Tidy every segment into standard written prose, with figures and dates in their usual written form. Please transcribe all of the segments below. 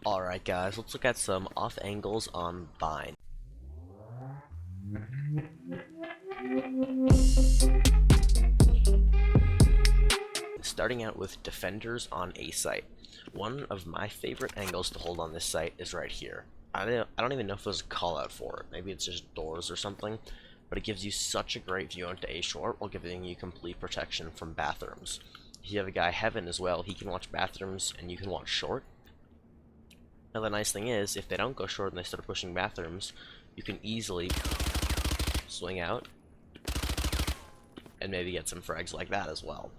Alright guys, let's look at some off angles on Bind. Starting out with defenders on A site. One of my favorite angles to hold on this site is right here. I don't even know if there's a call out for it. Maybe it's just doors or something, but it gives you such a great view onto A short while giving you complete protection from bathrooms. If you have a guy Heaven as well, he can watch bathrooms and you can watch short. Now the nice thing is, if they don't go short and they start pushing bathrooms, you can easily swing out and maybe get some frags like that as well.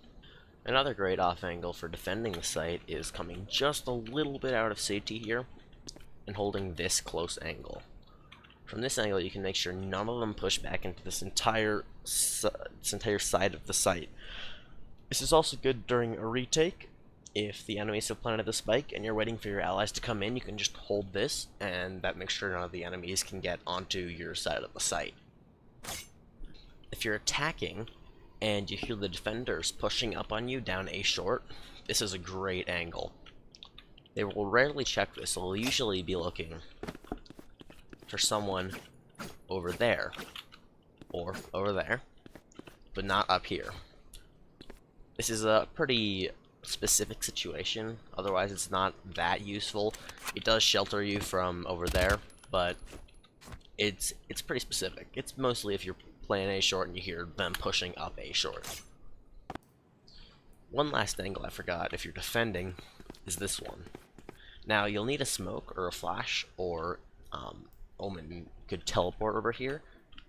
Another great off angle for defending the site is coming just a little bit out of safety here and holding this close angle. From this angle you can make sure none of them push back into this entire side of the site. This is also good during a retake. If the enemies have planted the spike and you're waiting for your allies to come in, you can just hold this, and that makes sure none of the enemies can get onto your side of the site. If you're attacking and you hear the defenders pushing up on you down A short, this is a great angle. They will rarely check this, so they'll usually be looking for someone over there or over there, but not up here. This is a pretty specific situation, otherwise it's not that useful. It does shelter you from over there, but it's pretty specific. It's mostly if you're playing A short and you hear them pushing up A short. One last angle I forgot if you're defending is this one. Now you'll need a smoke or a flash, or Omen could teleport over here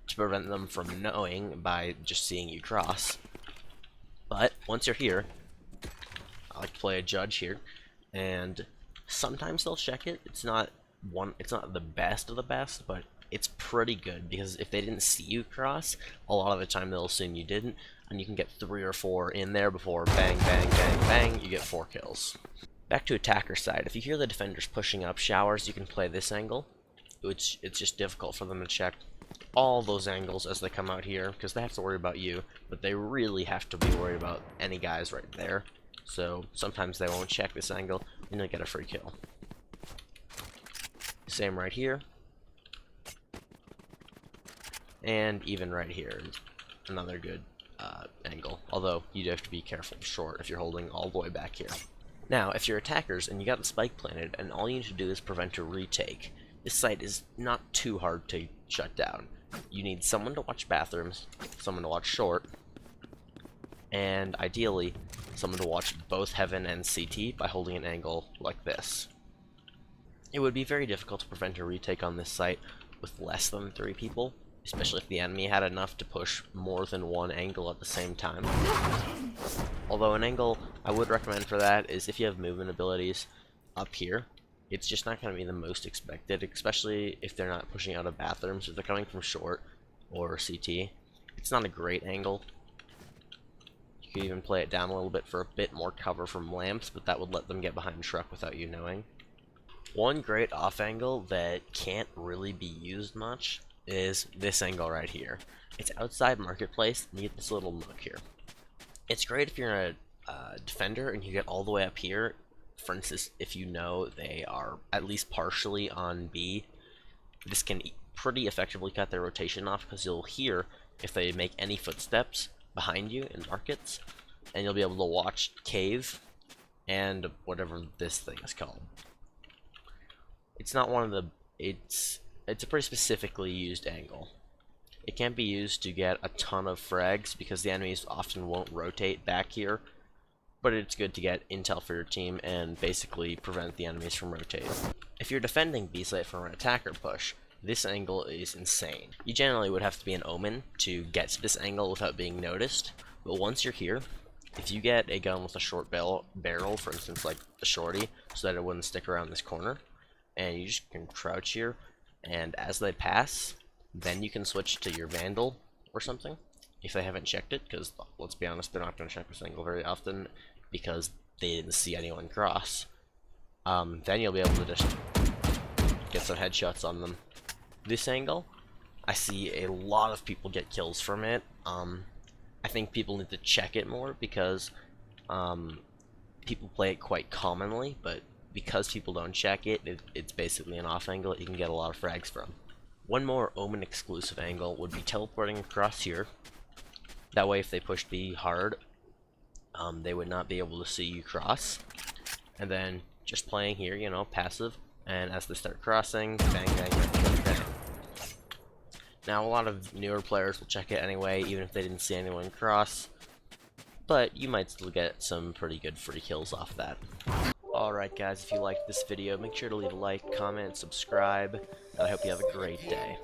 to prevent them from knowing by just seeing you cross. But once you're here, I like to play a judge here, and sometimes they'll check it. It's not the best of the best, but it's pretty good, because if they didn't see you cross, a lot of the time they'll assume you didn't, and you can get 3 or 4 in there before bang, bang, bang, bang, you get 4 kills. Back to attacker side, if you hear the defenders pushing up showers, you can play this angle, which it's just difficult for them to check all those angles as they come out here, because they have to worry about you, but they really have to be worried about any guys right there. So sometimes they won't check this angle, and you'll get a free kill. Same right here. And even right here, another good angle. Although, you do have to be careful short if you're holding all the way back here. Now, if you're attackers and you got the spike planted, and all you need to do is prevent a retake, this site is not too hard to shut down. You need someone to watch bathrooms, someone to watch short, and ideally, someone to watch both Heaven and CT by holding an angle like this. It would be very difficult to prevent a retake on this site with less than 3 people, especially if the enemy had enough to push more than one angle at the same time. Although an angle I would recommend for that is if you have movement abilities up here. It's just not going to be the most expected, especially if they're not pushing out of bathrooms. If they're coming from short or CT, it's not a great angle. You could even play it down a little bit for a bit more cover from lamps, but that would let them get behind truck without you knowing. One great off angle that can't really be used much is this angle right here. It's outside marketplace, and you get this little nook here. It's great if you're a defender and you get all the way up here. For instance, if you know they are at least partially on B, this can pretty effectively cut their rotation off, because you'll hear if they make any footsteps behind you in markets, and you'll be able to watch cave and whatever this thing is called. It's not one of the... It's a pretty specifically used angle. It can't be used to get a ton of frags, because the enemies often won't rotate back here, but it's good to get intel for your team and basically prevent the enemies from rotating. If you're defending B site from an attacker push, this angle is insane. You generally would have to be an Omen to get to this angle without being noticed, but once you're here, if you get a gun with a short barrel, for instance like the shorty, so that it wouldn't stick around this corner, and you just can crouch here, and as they pass, then you can switch to your Vandal or something, if they haven't checked it, because let's be honest, they're not going to check this angle very often, because they didn't see anyone cross. Then you'll be able to just get some headshots on them. This angle, I see a lot of people get kills from it. I think people need to check it more, because people play it quite commonly, but because people don't check it, it's basically an off angle that you can get a lot of frags from. One more Omen exclusive angle would be teleporting across here. That way if they push B hard, they would not be able to see you cross. And then just playing here, you know, passive, and as they start crossing, bang, bang, bang, bang, bang. Now, a lot of newer players will check it anyway, even if they didn't see anyone cross, but you might still get some pretty good free kills off that. Alright guys, if you liked this video, make sure to leave a like, comment, subscribe, and I hope you have a great day.